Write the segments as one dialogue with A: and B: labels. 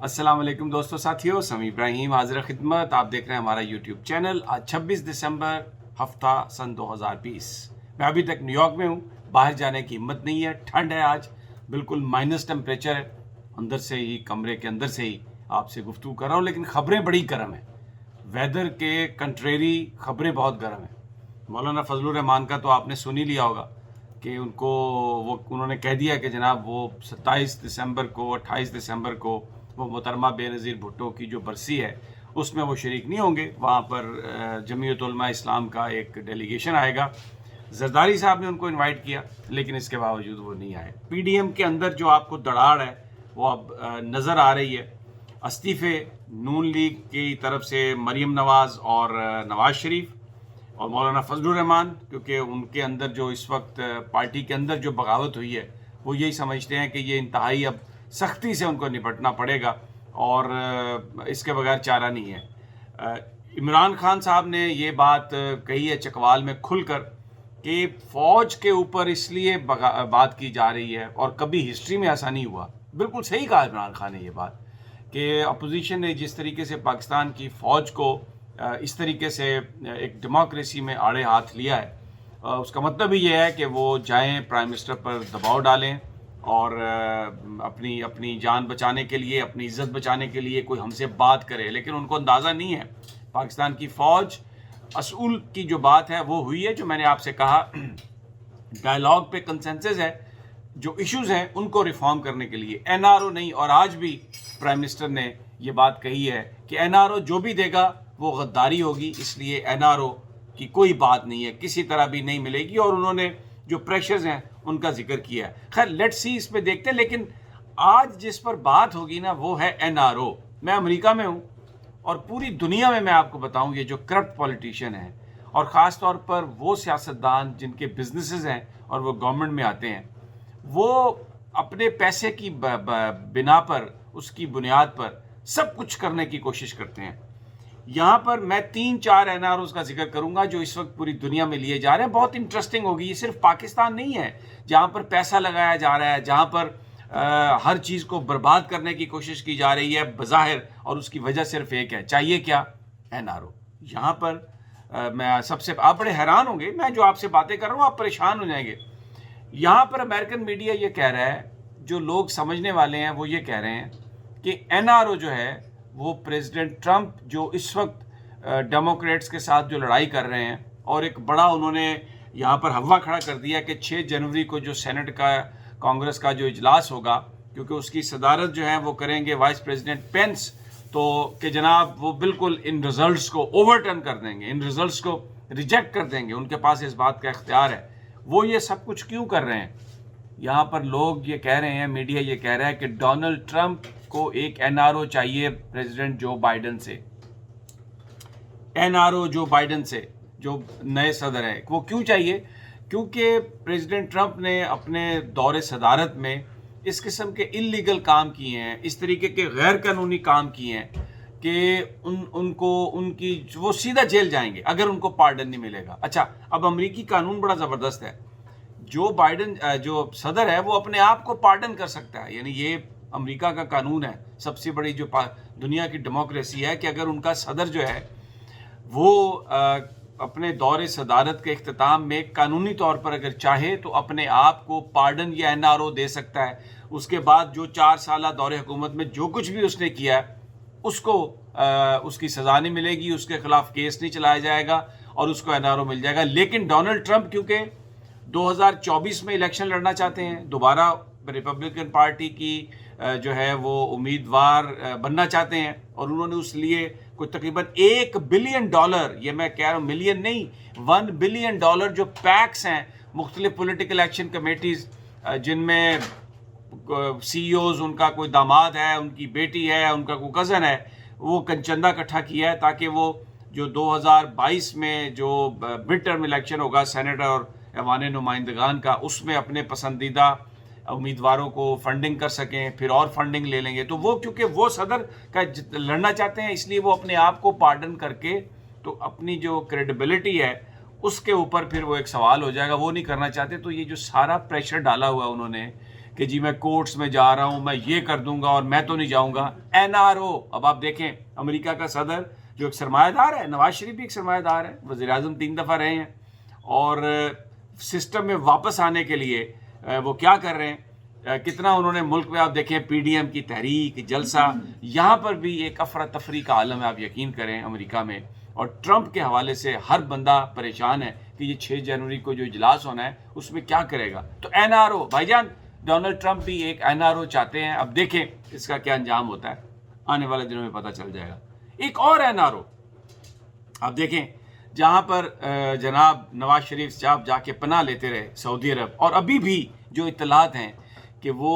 A: السلام علیکم دوستوں ساتھیوں، سمیع ابراہیم حاضر خدمت. آپ دیکھ رہے ہیں ہمارا یوٹیوب چینل. آج 26 دسمبر ہفتہ سن 2020. میں ابھی تک نیو یارک میں ہوں. باہر جانے کی ہمت نہیں ہے. ٹھنڈ ہے، آج بالکل مائنس ٹمپریچر ہے. اندر سے ہی کمرے کے اندر سے ہی آپ سے گفتگو کر رہا ہوں، لیکن خبریں بڑی گرم ہیں. ویدر کے کنٹریری خبریں بہت گرم ہیں. مولانا فضل الرحمان کا تو آپ نے سن ہی لیا ہوگا کہ انہوں نے کہہ دیا کہ جناب وہ 27 دسمبر کو 28 دسمبر کو وہ محترمہ بے نظیر بھٹو کی جو برسی ہے اس میں وہ شریک نہیں ہوں گے. وہاں پر جمعیت علماء اسلام کا ایک ڈیلیگیشن آئے گا. زرداری صاحب نے ان کو انوائٹ کیا، لیکن اس کے باوجود وہ نہیں آئے. پی ڈی ایم کے اندر جو آپ کو دڑاڑ ہے وہ اب نظر آ رہی ہے. استعفے نون لیگ کی طرف سے مریم نواز اور نواز شریف اور مولانا فضل الرحمان، کیونکہ ان کے اندر جو اس وقت پارٹی کے اندر جو بغاوت ہوئی ہے وہ یہی سمجھتے ہیں کہ یہ انتہائی اب سختی سے ان کو نپٹنا پڑے گا اور اس کے بغیر چارہ نہیں ہے. عمران خان صاحب نے یہ بات کہی ہے چکوال میں کھل کر کہ فوج کے اوپر اس لیے بات کی جا رہی ہے اور کبھی ہسٹری میں ایسا نہیں ہوا. بالکل صحیح کہا عمران خان نے یہ بات کہ اپوزیشن نے جس طریقے سے پاکستان کی فوج کو اس طریقے سے ایک ڈیموکریسی میں آڑے ہاتھ لیا ہے، اس کا مطلب ہی یہ ہے کہ وہ جائیں پرائم منسٹر پر دباؤ ڈالیں اور اپنی جان بچانے کے لیے، اپنی عزت بچانے کے لیے کوئی ہم سے بات کرے. لیکن ان کو اندازہ نہیں ہے پاکستان کی فوج اصول کی جو بات ہے وہ ہوئی ہے. جو میں نے آپ سے کہا ڈائلاگ پہ کنسنسس ہے، جو ایشوز ہیں ان کو ریفارم کرنے کے لیے این آر او نہیں. اور آج بھی پرائم منسٹر نے یہ بات کہی ہے کہ این آر او جو بھی دے گا وہ غداری ہوگی، اس لیے این آر او کی کوئی بات نہیں ہے، کسی طرح بھی نہیں ملے گی. اور انہوں نے جو پریشرز ہیں ان کا ذکر کیا ہے. خیر لیٹ سی اس پہ دیکھتے ہیں. لیکن آج جس پر بات ہوگی نا وہ ہے این آر او. میں امریکہ میں ہوں اور پوری دنیا میں آپ کو بتاؤں یہ جو کرپٹ پولیٹیشین ہیں اور خاص طور پر وہ سیاستدان جن کے بزنسز ہیں اور وہ گورنمنٹ میں آتے ہیں، وہ اپنے پیسے کی بنا پر، اس کی بنیاد پر سب کچھ کرنے کی کوشش کرتے ہیں. یہاں پر میں 3-4 این آر اوز کا ذکر کروں گا جو اس وقت پوری دنیا میں لیے جا رہے ہیں. بہت انٹرسٹنگ ہوگی. یہ صرف پاکستان نہیں ہے جہاں پر پیسہ لگایا جا رہا ہے، جہاں پر ہر چیز کو برباد کرنے کی کوشش کی جا رہی ہے بظاہر، اور اس کی وجہ صرف ایک ہے، چاہیے کیا؟ N R O. یہاں پر میں آپ بڑے حیران ہوں گے، میں جو آپ سے باتیں کر رہا ہوں آپ پریشان ہو جائیں گے. یہاں پر امریکن میڈیا یہ کہہ رہا ہے، جو لوگ سمجھنے والے ہیں وہ یہ کہہ رہے ہیں کہ این آر او جو ہے وہ پریزیڈنٹ ٹرمپ جو اس وقت ڈیموکریٹس کے ساتھ جو لڑائی کر رہے ہیں، اور ایک بڑا انہوں نے یہاں پر ہوا کھڑا کر دیا کہ 6 جنوری کو جو سینٹ کا کانگریس کا جو اجلاس ہوگا، کیونکہ اس کی صدارت جو ہے وہ کریں گے وائس پریزیڈنٹ پینس، تو کہ جناب وہ بالکل ان ریزلٹس کو اوور ٹرن کر دیں گے، ان ریزلٹس کو ریجیکٹ کر دیں گے. ان کے پاس اس بات کا اختیار ہے. وہ یہ سب کچھ کیوں کر رہے ہیں؟ یہاں پر لوگ یہ کہہ رہے ہیں، میڈیا یہ کہہ رہا ہے کہ ڈونلڈ ٹرمپ کو ایک این آر او چاہیے پریزیڈنٹ جو بائیڈن سے. این آر او جو بائیڈن سے، جو نئے صدر ہیں، وہ کیوں چاہیے؟ کیونکہ پریزیڈنٹ ٹرمپ نے اپنے دور صدارت میں اس قسم کے انلیگل کام کیے ہیں، اس طریقے کے غیر قانونی کام کیے ہیں کہ وہ سیدھا جیل جائیں گے اگر ان کو پارڈن نہیں ملے گا. اچھا، اب امریکی قانون بڑا زبردست ہے. جو بائیڈن جو صدر ہے وہ اپنے آپ کو پارڈن کر سکتا ہے. یعنی یہ امریکہ کا قانون ہے، سب سے بڑی جو دنیا کی ڈیموکریسی ہے، کہ اگر ان کا صدر جو ہے وہ اپنے دور صدارت کے اختتام میں قانونی طور پر اگر چاہے تو اپنے آپ کو پارڈن یا این آر او دے سکتا ہے. اس کے بعد جو 4 سالہ دور حکومت میں جو کچھ بھی اس نے کیا ہے اس کو اس کی سزا نہیں ملے گی، اس کے خلاف کیس نہیں چلایا جائے گا اور اس کو این آر او مل جائے گا. لیکن ڈونلڈ ٹرمپ کیونکہ 2024 میں الیکشن لڑنا چاہتے ہیں، دوبارہ ریپبلکن پارٹی کی جو ہے وہ امیدوار بننا چاہتے ہیں، اور انہوں نے اس لیے کوئی تقریباً $1 بلین، یہ میں کہہ رہا ہوں ملین نہیں، $1 بلین جو پیکس ہیں مختلف پولیٹیکل ایکشن کمیٹیز، جن میں سی ای اوز، ان کا کوئی داماد ہے، ان کی بیٹی ہے، ان کا کوئی کزن ہے، وہ چندہ اکٹھا کیا ہے تاکہ وہ جو 2022 میں جو مڈ ٹرم الیکشن ہوگا سینٹ اور ایوان نمائندگان کا، اس میں اپنے پسندیدہ امیدواروں کو فنڈنگ کر سکیں، پھر اور فنڈنگ لے لیں گے. تو وہ کیونکہ وہ صدر کا لڑنا چاہتے ہیں، اس لیے وہ اپنے آپ کو پارڈن کر کے تو اپنی جو کریڈیبلٹی ہے اس کے اوپر پھر وہ ایک سوال ہو جائے گا، وہ نہیں کرنا چاہتے. تو یہ جو سارا پریشر ڈالا ہوا انہوں نے کہ جی میں کورٹس میں جا رہا ہوں, میں یہ کر دوں گا اور میں تو نہیں جاؤں گا. NRO. اب آپ دیکھیں امریکہ کا صدر جو ایک سرمایہ دار ہے, نواز شریف بھی ایک سرمایہ دار ہے, وزیر اعظم 3 دفعہ رہے ہیں, اور سسٹم میں واپس آنے کے لیے وہ کیا کر رہے ہیں, کتنا انہوں نے ملک میں آپ دیکھیں PDM کی تحریک, جلسہ, یہاں پر بھی ایک افراتفری کا عالم ہے, آپ یقین کریں امریکہ میں. اور ٹرمپ کے حوالے سے ہر بندہ پریشان ہے کہ یہ 6 جنوری کو جو اجلاس ہونا ہے اس میں کیا کرے گا. تو NRO بھائی جان, ڈونلڈ ٹرمپ بھی ایک NRO چاہتے ہیں. اب دیکھیں اس کا کیا انجام ہوتا ہے, آنے والے دنوں میں پتہ چل جائے گا. ایک اور NRO آپ دیکھیں جہاں پر جناب نواز شریف صاحب جا کے پناہ لیتے رہے سعودی عرب, اور ابھی بھی جو اطلاعات ہیں کہ وہ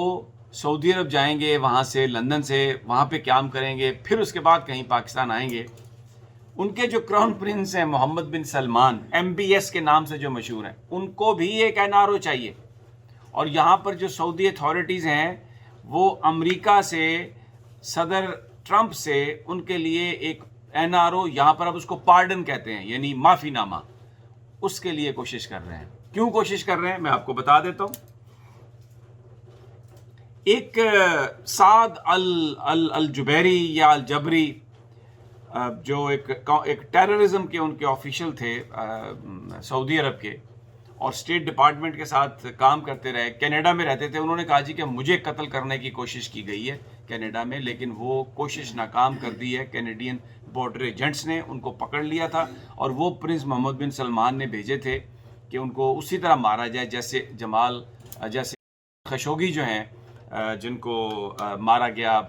A: سعودی عرب جائیں گے, وہاں سے لندن سے وہاں پہ قیام کریں گے, پھر اس کے بعد کہیں پاکستان آئیں گے. ان کے جو کراؤن پرنس ہیں محمد بن سلمان, MBS کے نام سے جو مشہور ہیں, ان کو بھی ایک NRO چاہیے. اور یہاں پر جو سعودی اتھارٹیز ہیں وہ امریکہ سے, صدر ٹرمپ سے, ان کے لیے ایک NRO, یہاں پر اب اس کو پارڈن کہتے ہیں, یعنی معافی نامہ, اس کے لیے کوشش کر رہے ہیں. کیوں کوشش کر رہے ہیں میں آپ کو بتا دیتا ہوں. ایک سعد الجبیری یا الجبری, جو ایک ٹیررزم کے ان کے آفیشل تھے سعودی عرب کے, اور اسٹیٹ ڈپارٹمنٹ کے ساتھ کام کرتے رہے, کینیڈا میں رہتے تھے. انہوں نے کہا جی کہ مجھے قتل کرنے کی کوشش کی گئی ہے کینیڈا میں, لیکن وہ کوشش ناکام کر دی ہے. کینیڈین بارڈر ایجنٹس نے ان کو پکڑ لیا تھا, اور وہ پرنس محمد بن سلمان نے بھیجے تھے کہ ان کو اسی طرح مارا جائے جیسے خشوگی جو ہیں جن کو مارا گیا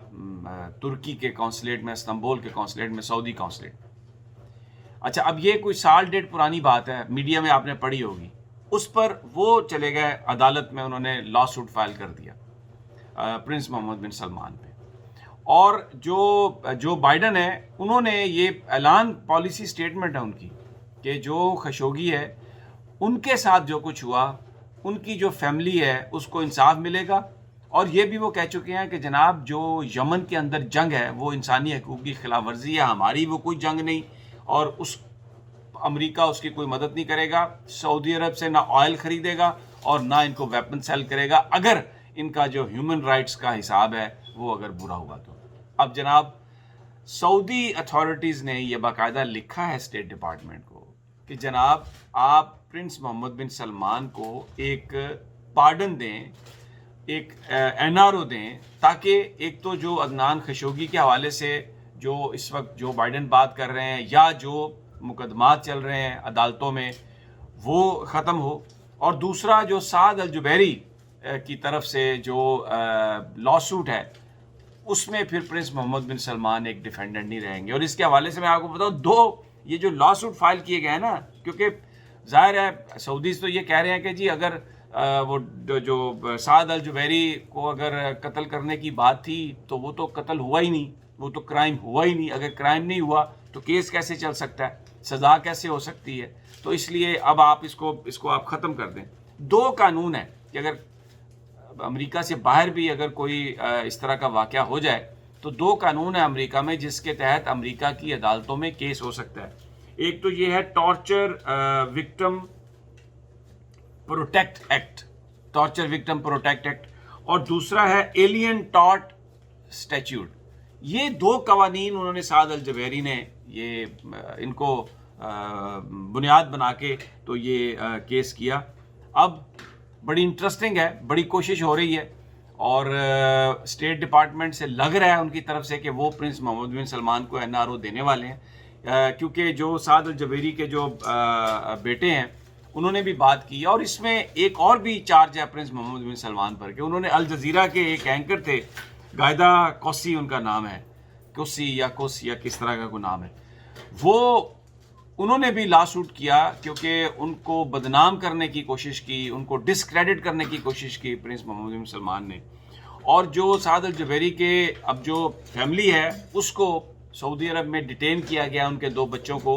A: ترکی کے قونصلیٹ میں, استنبول کے قونصلیٹ میں, سعودی قونصلیٹ. اچھا, اب یہ کوئی سال ڈیٹ پرانی بات ہے, میڈیا میں آپ نے پڑھی ہوگی. اس پر وہ چلے گئے عدالت میں, انہوں نے لا سوٹ فائل کر دیا پرنس محمد بن سلمان پہ. اور جو بائیڈن ہے, انہوں نے یہ اعلان, پالیسی سٹیٹمنٹ ہے ان کی, کہ جو خشوگی ہے ان کے ساتھ جو کچھ ہوا, ان کی جو فیملی ہے اس کو انصاف ملے گا. اور یہ بھی وہ کہہ چکے ہیں کہ جناب جو یمن کے اندر جنگ ہے وہ انسانی حقوق کی خلاف ورزی ہے, ہماری وہ کوئی جنگ نہیں, اور امریکہ اس کی کوئی مدد نہیں کرے گا. سعودی عرب سے نہ آئل خریدے گا اور نہ ان کو ویپن سیل کرے گا, اگر ان کا جو ہیومن رائٹس کا حساب ہے وہ اگر برا ہوا تو. اب جناب سعودی اتھارٹیز نے یہ باقاعدہ لکھا ہے اسٹیٹ ڈپارٹمنٹ کو کہ جناب آپ پرنس محمد بن سلمان کو ایک پارڈن دیں, ایک NRO دیں, تاکہ ایک تو جو عدنان خشوگی کے حوالے سے جو اس وقت جو بائیڈن بات کر رہے ہیں یا جو مقدمات چل رہے ہیں عدالتوں میں وہ ختم ہو, اور دوسرا جو سعد الجبیری کی طرف سے جو لا سوٹ ہے اس میں پھر پرنس محمد بن سلمان ایک ڈیفینڈنٹ نہیں رہیں گے. اور اس کے حوالے سے میں آپ کو بتاؤں, یہ جو لا سوٹ فائل کیے گئے ہیں نا, کیونکہ ظاہر ہے سعودیز تو یہ کہہ رہے ہیں کہ جی اگر وہ جو سعد الجبیری کو اگر قتل کرنے کی بات تھی تو وہ تو قتل ہوا ہی نہیں, وہ تو کرائم ہوا ہی نہیں. اگر کرائم نہیں ہوا تو کیس کیسے چل سکتا ہے, سزا کیسے ہو سکتی ہے؟ تو اس لیے اب آپ اس کو آپ ختم کر دیں. 2 قانون ہیں کہ اگر امریکہ سے باہر بھی اگر کوئی اس طرح کا واقعہ ہو جائے تو 2 قانون ہیں امریکہ میں جس کے تحت امریکہ کی عدالتوں میں کیس ہو سکتا ہے. ایک تو یہ ہے torture victim protect act, torture victim protect act, اور دوسرا ہے ایلین ٹارٹ اسٹیچیوٹ. یہ 2 قوانین انہوں نے سعد الجبیری نے یہ ان کو بنیاد بنا کے تو یہ کیس کیا. اب بڑی انٹرسٹنگ ہے, بڑی کوشش ہو رہی ہے, اور اسٹیٹ ڈپارٹمنٹ سے لگ رہا ہے ان کی طرف سے کہ وہ پرنس محمد بن سلمان کو NRO دینے والے ہیں, کیونکہ جو سعد الجبیری کے جو بیٹے ہیں انہوں نے بھی بات کی. اور اس میں ایک اور بھی چارج ہے پرنس محمد بن سلمان پر کہ انہوں نے الجزیرہ کے ایک اینکر تھے, غائدہ کوسی ان کا نام ہے, کوسی یا کس طرح کا کوئی نام ہے, وہ انہوں نے بھی لا سوٹ کیا کیونکہ ان کو بدنام کرنے کی کوشش کی, ان کو ڈسکریڈٹ کرنے کی کوشش کی پرنس محمد بن سلمان نے. اور جو سعد الجبیری کے اب جو فیملی ہے اس کو سعودی عرب میں ڈیٹین کیا گیا, ان کے 2 بچوں کو,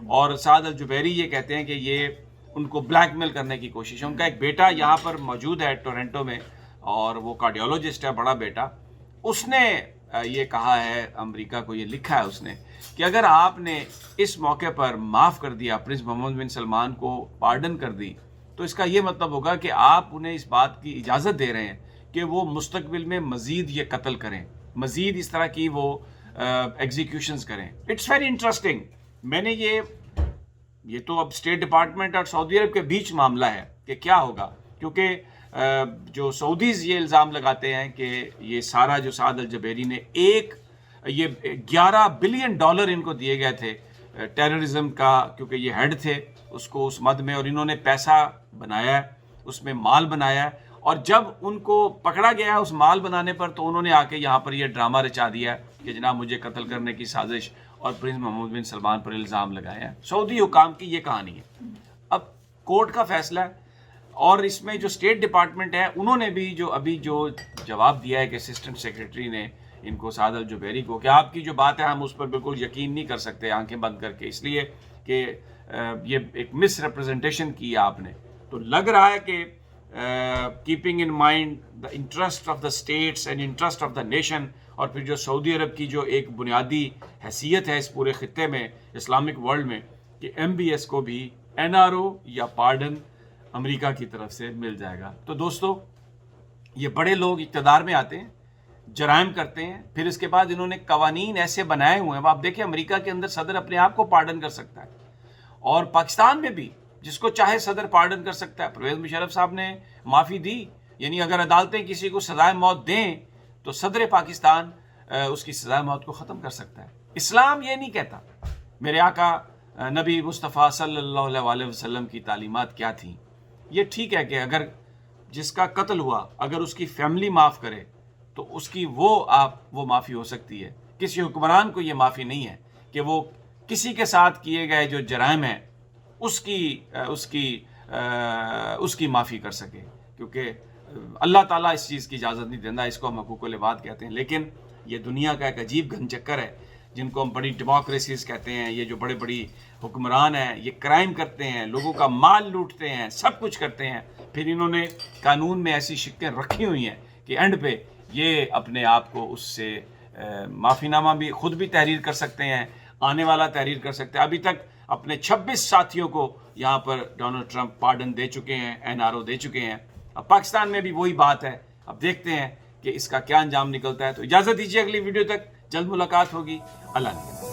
A: اور سعد الجبیری یہ کہتے ہیں کہ یہ ان کو بلیک میل کرنے کی کوشش ہے. ان کا ایک بیٹا یہاں پر موجود ہے ٹورنٹو میں, اور وہ کارڈیولوجسٹ ہے, بڑا بیٹا. اس نے یہ کہا ہے امریکہ کو, یہ لکھا ہے اس نے کہ اگر آپ نے اس موقع پر معاف کر دیا, پرنس محمد بن سلمان کو پارڈن کر دی, تو اس کا یہ مطلب ہوگا کہ آپ انہیں اس بات کی اجازت دے رہے ہیں کہ وہ مستقبل میں مزید یہ قتل کریں، مزید اس طرح کی وہ ایگزیکیوشنز کریں. It's very interesting. میں نے یہ تو اب اسٹیٹ ڈپارٹمنٹ اور سعودی عرب کے بیچ معاملہ ہے کہ کیا ہوگا، کیونکہ جو سعودیز یہ الزام لگاتے ہیں کہ یہ سارا جو سعد الجبیری نے یہ $11 بلین ان کو دیے گئے تھے ٹیررزم کا، کیونکہ یہ ہیڈ تھے اس کو اس مد میں، اور انہوں نے پیسہ بنایا ہے، اس میں مال بنایا ہے، اور جب ان کو پکڑا گیا ہے اس مال بنانے پر تو انہوں نے آ کے یہاں پر یہ ڈرامہ رچا دیا ہے کہ جناب مجھے قتل کرنے کی سازش اور پرنس محمد بن سلمان پر الزام لگایا ہے. سعودی حکام کی یہ کہانی ہے. اب کورٹ کا فیصلہ ہے، اور اس میں جو اسٹیٹ ڈپارٹمنٹ ہے انہوں نے بھی جو جواب دیا ہے کہ اسسٹنٹ سیکریٹری نے ان کو سعد الجبیری کو کہ آپ کی جو بات ہے ہم اس پر بالکل یقین نہیں کر سکتے آنکھیں بند کر کے، اس لیے کہ یہ ایک مس ریپرزنٹیشن کی آپ نے. تو لگ رہا ہے کہ keeping in mind the interest of the states and interest of the nation, اور پھر جو سعودی عرب کی جو ایک بنیادی حیثیت ہے اس پورے خطے میں، اسلامک ورلڈ میں، کہ MBS کو بھی NRO یا پارڈن امریکہ کی طرف سے مل جائے گا. تو دوستو، یہ بڑے لوگ اقتدار میں آتے ہیں، جرائم کرتے ہیں، پھر اس کے بعد انہوں نے قوانین ایسے بنائے ہوئے ہیں. آپ دیکھیں امریکہ کے اندر صدر اپنے آپ کو پارڈن کر سکتا ہے، اور پاکستان میں بھی جس کو چاہے صدر پارڈن کر سکتا ہے. پرویز مشرف صاحب نے معافی دی، یعنی اگر عدالتیں کسی کو سزائے موت دیں تو صدر پاکستان اس کی سزائے موت کو ختم کر سکتا ہے. اسلام یہ نہیں کہتا. میرے آقا نبی مصطفیٰ صلی اللہ علیہ وسلم کی تعلیمات کیا تھیں؟ یہ ٹھیک ہے کہ اگر جس کا قتل ہوا اگر اس کی فیملی معاف کرے تو اس کی وہ معافی ہو سکتی ہے. کسی حکمران کو یہ معافی نہیں ہے کہ وہ کسی کے ساتھ کیے گئے جو جرائم ہیں اس کی معافی کر سکے، کیونکہ اللہ تعالیٰ اس چیز کی اجازت نہیں دینا. اس کو ہم حقوق العباد کہتے ہیں. لیکن یہ دنیا کا ایک عجیب گھن چکر ہے جن کو ہم بڑی ڈیموکریسیز کہتے ہیں. یہ جو بڑی حکمران ہیں یہ کرائم کرتے ہیں، لوگوں کا مال لوٹتے ہیں، سب کچھ کرتے ہیں، پھر انہوں نے قانون میں ایسی شکیں رکھی ہوئی ہیں کہ اینڈ پہ یہ اپنے آپ کو اس سے معافی نامہ بھی خود بھی تحریر کر سکتے ہیں، آنے والا تحریر کر سکتے ہیں. ابھی تک اپنے 26 ساتھیوں کو یہاں پر ڈونلڈ ٹرمپ پارڈن دے چکے ہیں، NRO دے چکے ہیں. اب پاکستان میں بھی وہی بات ہے. اب دیکھتے ہیں کہ اس کا کیا انجام نکلتا ہے. تو اجازت دیجیے، اگلی ویڈیو تک جلد ملاقات ہوگی. اللہ نے